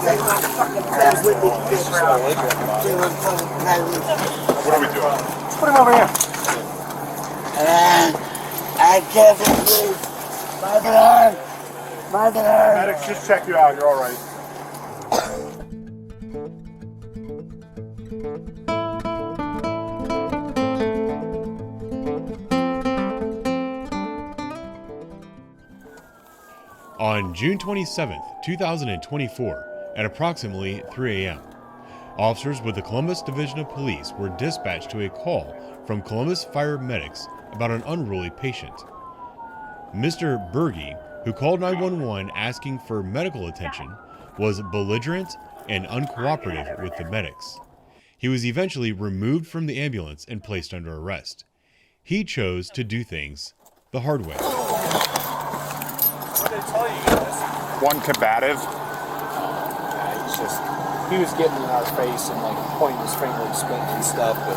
What are we doing? Let's put him over here. And I can't believe my heart. My heart. Medics just check you out. You're all right. On June 27, 2024, at approximately 3 a.m., officers with the Columbus Division of Police were dispatched to a call from Columbus Fire Medics about an unruly patient. Mr. Berge, who called 911 asking for medical attention, was belligerent and uncooperative with the medics. He was eventually removed from the ambulance and placed under arrest. He chose to do things the hard way. What did I tell you guys? One combative. He was getting in our face and like pointing his finger and spitting and stuff, but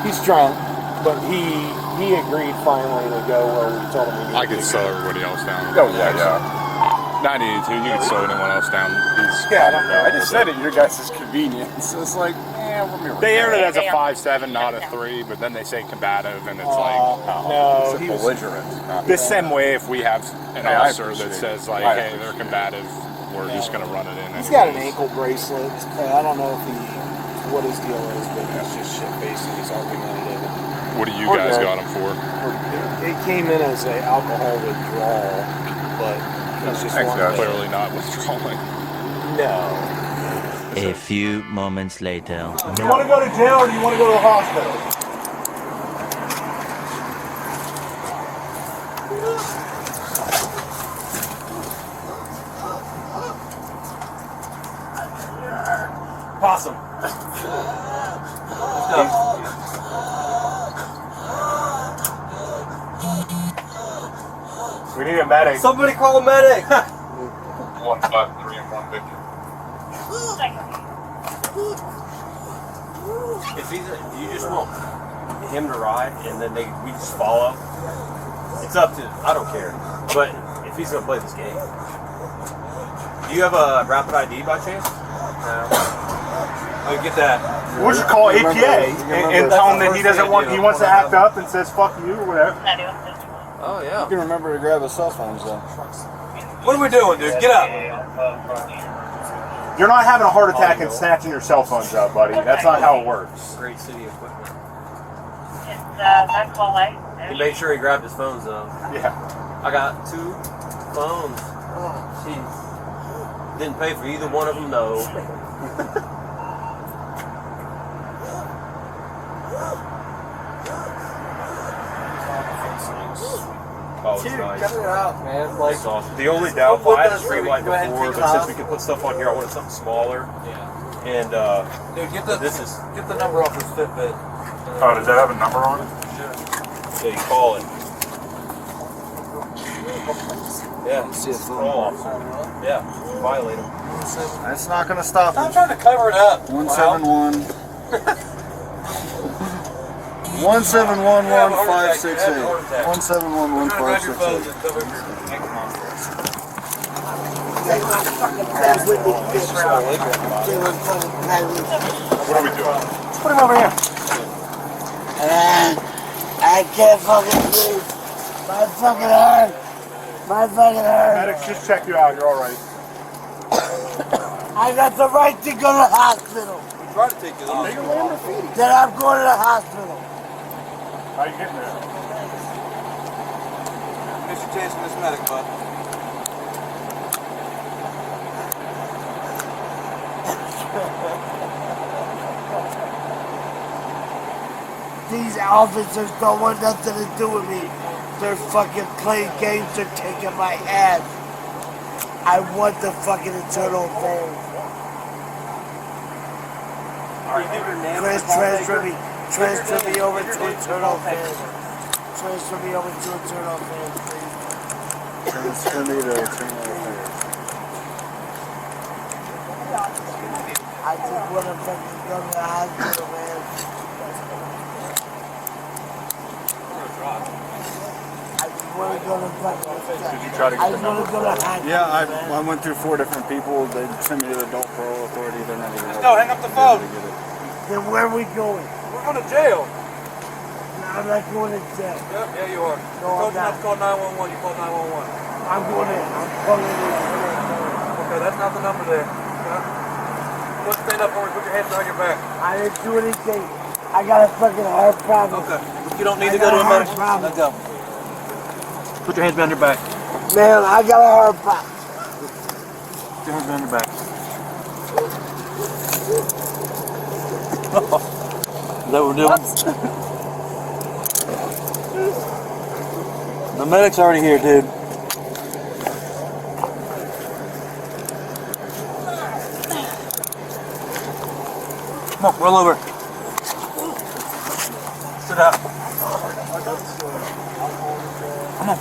he's drunk. But he agreed finally to go where we told him. I could slow everybody else down. Oh yeah. 982, you can slow anyone else down. I don't know. I just said it at your guys' convenience. It's like, they aired it as a 5-7, not a 3, but then they say combative, and it's no, he's belligerent. The same way if we have an officer that says like, hey, they're combative, we're just gonna run it in. He's got an ankle bracelet. I don't know what his deal is, but he's just shit-faced and he's argumentative. What do you guys got him for? It came in as an alcohol withdrawal, but he's just clearly not withdrawing. No. A few moments later. Do you want to go to jail or do you want to go to the hospital? Possum. We need a medic. Somebody call a medic. 153 and 150. If he's you just want him to ride and then we just follow. It's up to I don't care. But if he's gonna play this game. Do you have a rapid ID by chance? No. I'll get that. We'll just call APA and tell him that he doesn't want he wants to act up and says fuck you or whatever. Oh yeah. You can remember to grab his cell phones though. What are we doing, dude? Get up. You're not having a heart attack and snatching your cell phones up, buddy. That's not how it works. Great city equipment. That's all He made sure he grabbed his phones though. Yeah. I got 2 phones. Oh, jeez. Didn't pay for either one of them though. Dude, cut it out, man. Like, the only downfall, I had a street light before, but since we can put stuff on here, I wanted something smaller. Yeah. And dude, get the number off his Fitbit. Oh, does that have a number on it? Yeah, you call it. Yeah, See a phone. parole officer. Yeah, you violate him. That's not gonna stop him. I'm trying to cover it up. 171. 1711568. 1711568. What are we doing? Let's put him over here. And I can't fucking breathe. My fucking heart. My fucking heart. Medics just check you out. You're all right. I got the right to go to the hospital. We try to take you to the hospital. Then I'm going to the hospital. How you getting there? Mr. Chasing this medic, bud. These officers don't want nothing to do with me. They're fucking playing games. They're taking my ass. I want the fucking internal phone. Chris, transfer me over to internal affairs. Transfer me over to internal affairs, please. Transfer me to internal affairs. I just want to fucking go to the hospital, man. I just want to go to fucking. Did you try to I get the want number? to go to high. Yeah, I went through 4 different people. They sent me to the Adult Parole Authority. They're not even. No, hang up the phone. Then where are we going? We're going to jail. No, I'm not going to jail. Yep, yeah, you are. No, I'm not. Call 911. You call 911. I'm going in. I'm calling in. Okay, that's not the number there. Let's stand up for me. Put your hands behind your back. I didn't do anything. I got a fucking heart problem. Okay. You don't need I to go got to a a heart medical. problem. Let go. Put your hands behind your back. Man, I got a heart problem. Put your hands behind your back. Is that what we're doing? The medic's already here, dude. Come on, roll over. Sit up. Come on.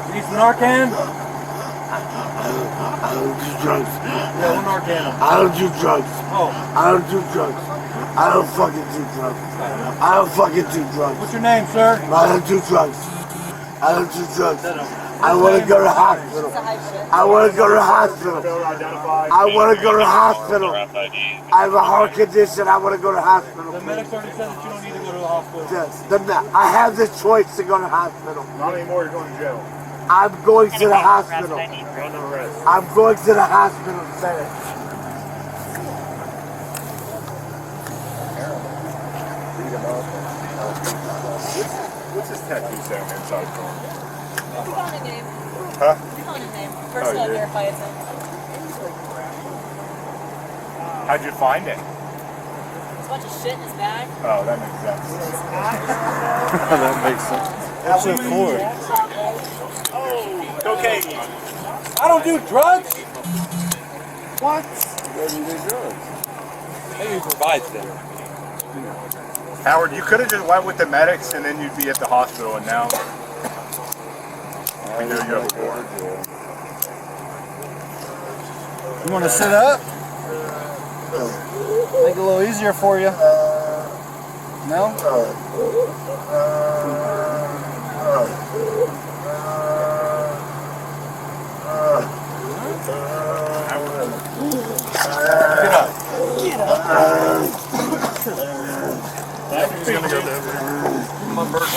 You need some Narcan? I don't do drugs. Yeah, we'll Narcan. I don't do drugs. Oh, I don't do drugs. I don't fucking do drugs. I don't fucking do drugs. what's your name, sir? I don't do drugs. I don't do drugs. I want to go to the hospital. I want to go to the hospital. I want to go to the hospital. I have a heart condition. I want to go to the hospital. The medic's already said that you don't need to go to the hospital. Yes, I have the choice to go to the hospital. Not anymore. You're going to jail. I'm going to the hospital. You're under arrest. I'm going to the hospital, Senate. What's his tattoo say on the inside for him? You're calling a name. Huh? You're calling a name. First, I'll verify it's him. How'd you find it? There's a bunch of shit in his bag. Oh, that makes sense. That makes sense. What's it for? Cocaine. I don't do drugs. What? Maybe he provides them. Howard, you could have just went with the medics and then you'd be at the hospital, and now we knew you have a warrant. You want to sit up? Make it a little easier for you. No? Get up. He's gonna go there. Come on, Bert.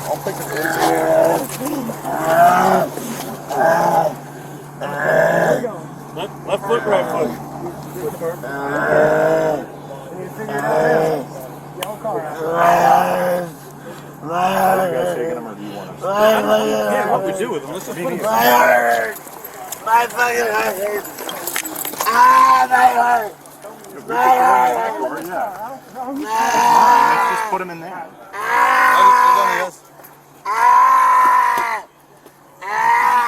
I'll pick it Left foot, right foot. Yeah, what we do with them? Let's just put them. My heart! My fucking heart hurts! Ah, my heart! My heart! Let's just put him in there. Ah! Ah! Ah!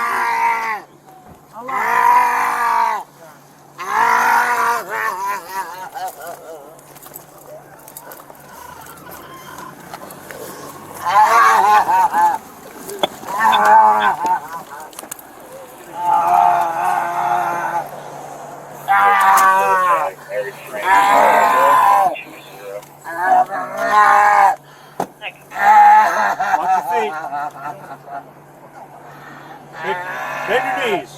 Watch your feet. Bend your knees.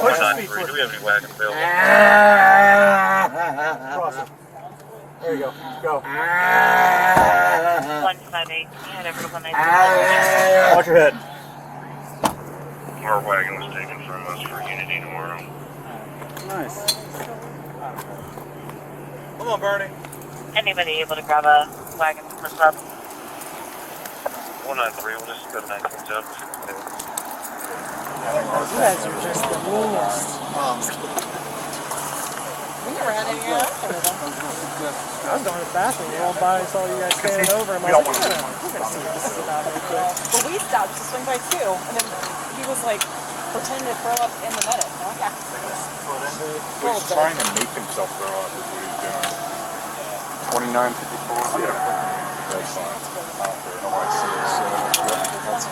Push your feet. Do we have any wagon available? Cross it. There you go. Go. 158. Head over to 193. Watch your head. Our wagon was taken from us for Unity tomorrow. Nice. Come on, Bernie. Anybody able to grab a wagon from the club? 193, we'll just go to 19 up. You guys are just the meanest. We never had any interaction with them. I was going to the bathroom. We all by saw you guys standing over him. I was like, we're going to see this about real quick. Well, we stopped to swing by too, and then he was like pretending to throw up in the medic. I'm like, yeah. He's trying to make himself throw up is what he's doing. 2954. Yeah. That's fine. I don't care. Nobody sees. So that's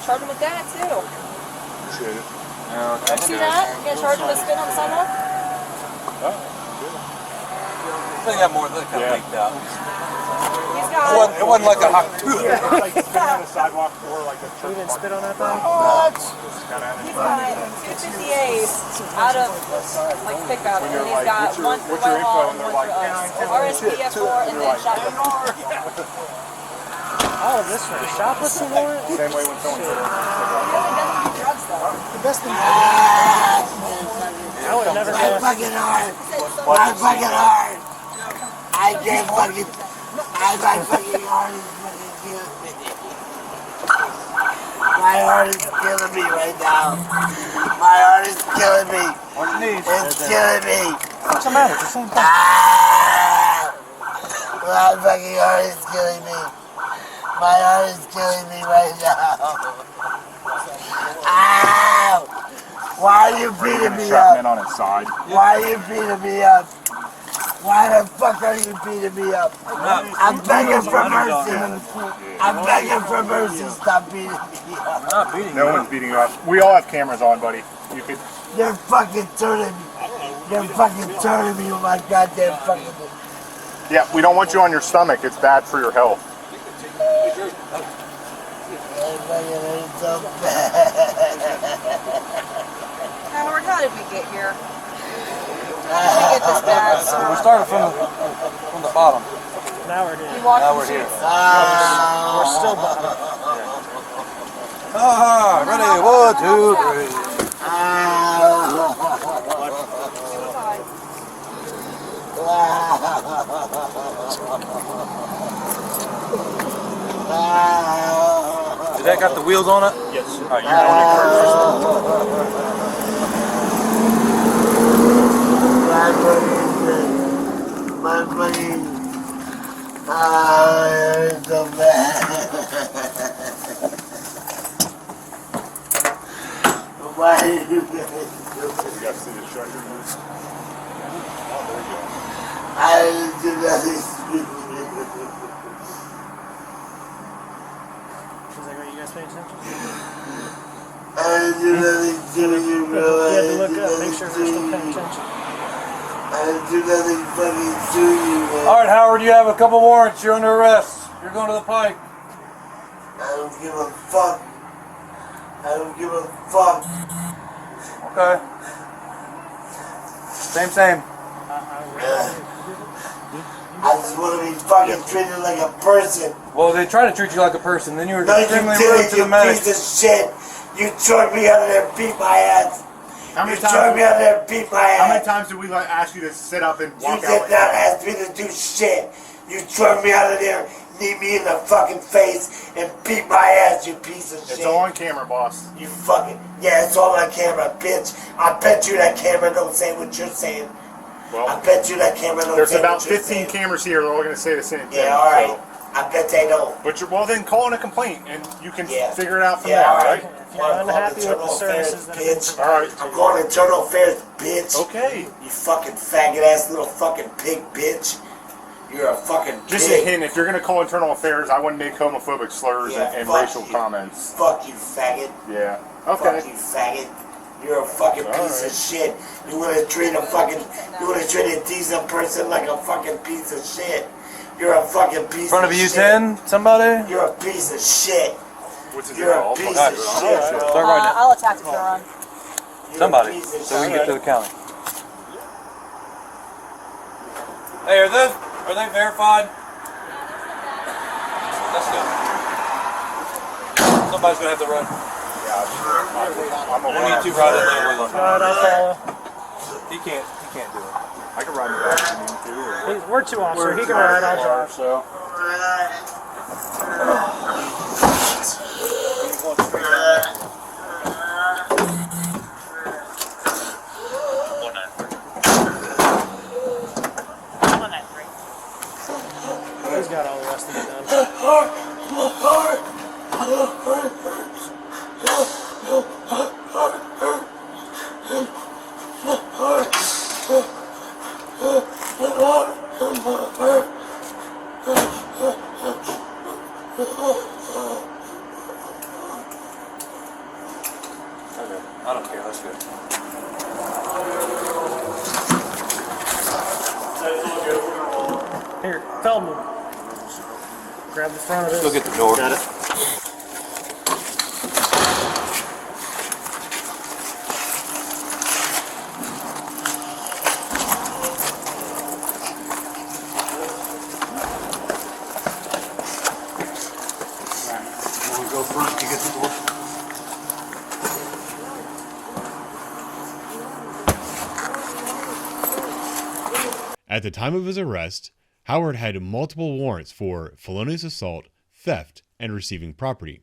Charge him with that too. appreciate it. You see that? You gonna charge him with spin on the sidewalk? Oh, They got more than kind of leaked out. He's got. It wasn't like a hot like spin on the sidewalk or like a You didn't spit on that thing? What? He's got 258 out of like pickup, and he's got one for what's your info? well And and they're one like, for us. RSPF4 and then shotgun. All of this for a shoplifting warrant? Same way when someone said He hasn't done any drugs though. The best thing I would have never My guessed. fucking heart. My fucking heart. I can't fucking. My fucking heart is fucking killing me. My heart is killing me right now. My heart is killing me. It's killing me. What's the matter? It's the same thing. My fucking heart is killing me. My heart is killing me right now. Ow! Why are you beating me men up? on his side. Why are you beating me up? Why the fuck are you beating me up? I'm begging for mercy. I'm begging for mercy. Stop beating me up. Not beating No one's beating you up. We all have cameras on, buddy. You could. They're fucking turning me. They're fucking turning me with my goddamn fucking. Yeah, we don't want you on your stomach. It's bad for your health. It's so bad. Howard, how did we get here? How did we get this bad? We started from the bottom. Now we're here. You walked Now the we're here. streets. We're still bottom. Ready? 1, 2, 3. Did that got the wheels on it? Yes. All right, you're going in first. My fucking. It's so bad. Why are you guys doing this? You got to see the shirt. I didn't do nothing stupid. She's like, are you guys paying attention? I didn't do nothing stupid, bro. You have to look up, make sure they're still paying attention. I didn't do nothing fucking to you, man. All right, Howard, you have a couple warrants. You're under arrest. You're going to the pike. I don't give a fuck. I don't give a fuck. Okay. Same. I just want to be fucking treated like a person. Well, they try to treat you like a person. Then you were No, you extremely did rude it, to you the medic. piece of shit. You turned me out of there and beat my ass. How many You turned me out of there and beat my How many ass. times did we ask you to sit up and You walk did out? not ask me to do shit. You turned me out of there, knee me in the fucking face, and beat my ass, you piece of shit. It's all on camera, boss. You fucking, yeah, it's all on camera, bitch. I bet you that camera don't say what you're saying. I Well, bet you that camera don't there's say about what you're 15 saying. cameras here. They're all going to say the same thing. Yeah, alright. So. I bet they don't. But well, then call in a complaint, and you can Yeah. figure it out from Yeah, there, alright. right? If you're unhappy with the services that have been bitch. provided. Alright. I'm going to internal affairs, bitch. Okay. You fucking faggot ass little fucking pig, bitch. You're a fucking Just pig. a hint, if you're going to call internal affairs, I wouldn't make homophobic slurs Yeah, and fuck racial you. comments. Fuck you, faggot. Yeah. Fuck Okay. you, faggot. You're a fucking piece of shit. You wanna treat a decent person like a fucking piece of shit. You're a fucking piece In front of of shit. U10, somebody? You're a piece of shit. What's his You're a name? piece Alright. of shit. Start right now. I'll attack the run. You're a Somebody, piece of so we can shit. get to the county. Hey, are they verified? Let's go. Somebody's gonna have to run. I'm a We need to ride it there with him. Alright, I'll follow. He can't do it. I can ride in the back if you need to. Or... We're two officers. He can ride, I'll drive. So. He's got all the rest of it done. Here, tell me. Grab the front of this. Look at the door. Got it. Go first, you get the door. At the time of his arrest, Howard had multiple warrants for felonious assault, theft, and receiving property,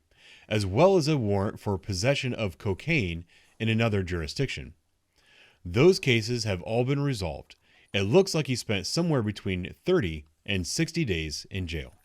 as well as a warrant for possession of cocaine in another jurisdiction. Those cases have all been resolved. It looks like he spent somewhere between 30 and 60 days in jail.